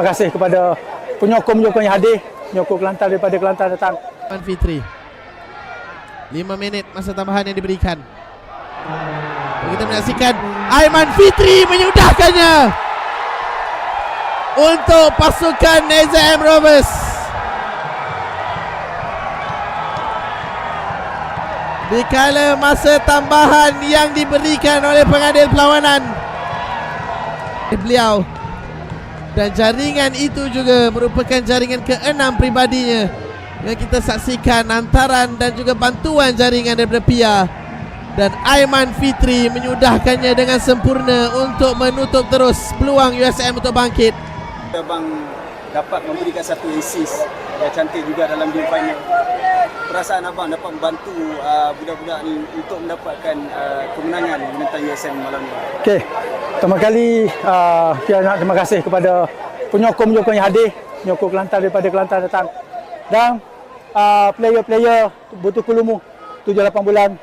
Terima kasih kepada penyokong-penyokong yang hadir, penyokong Kelantan daripada Kelantan datang. Aiman Fitri. 5 minit masa tambahan yang diberikan. Kita menyaksikan Aiman Fitri menyudahkannya untuk pasukan SJM Rovers. Dikala masa tambahan yang diberikan oleh pengadil perlawanan beliau, dan jaringan itu juga merupakan jaringan ke-6 pribadinya yang kita saksikan, hantaran dan juga bantuan jaringan daripada Pia, dan Aiman Fitri menyudahkannya dengan sempurna untuk menutup terus peluang USM untuk bangkit. Abang dapat memberikan satu assist yang cantik juga dalam game final. Perasaan abang dapat membantu budak-budak ni untuk mendapatkan kemenangan menentang USM malam ni. Okey, pertama kali saya nak terima kasih kepada penyokong-penyokong yang hadir, penyokong Kelantan daripada Kelantan datang, dan player-player Butuh Kulumu 7-8 bulan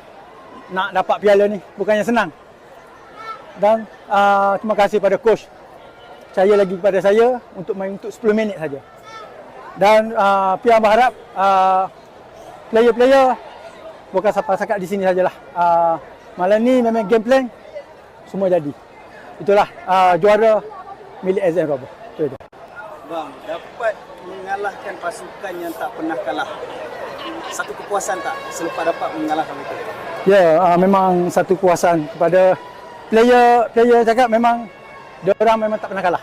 nak dapat piala ni bukannya senang. Dan terima kasih pada coach, percaya lagi kepada saya untuk main untuk 10 minit saja. Dan Pia berharap player-player bukan sakat di sini sajalah. Malam ni memang game plan semua jadi. Itulah juara milik SJM Rovers. Itu je. Bang, dapat mengalahkan pasukan yang tak pernah kalah. Satu kepuasan tak selepas dapat mengalahkan mereka? Ya, memang satu kepuasan kepada player cakap memang diorang memang tak pernah kalah.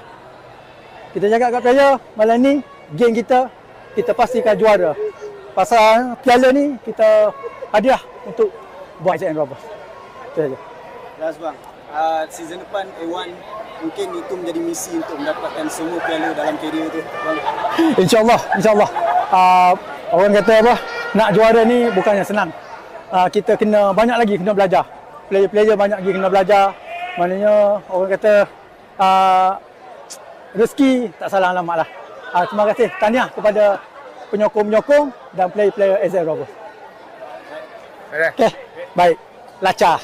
Kita cakap kat player malam ni game kita pastikan juara. Pasal piala ni kita hadiah untuk buat SJM Rovers. Itu saja. Last bang, season depan A1 mungkin itu menjadi misi untuk mendapatkan semua piala dalam karier tu bang. InsyaAllah. Orang kata apa, nak juara ni bukannya senang. Kita kena banyak lagi kena belajar. Player-player banyak lagi kena belajar. Maknanya orang kata rezeki tak salah alamat lah. Terima kasih, tahniah kepada penyokong-penyokong dan player-player SJM Rovers. Okey, baik. Lacah.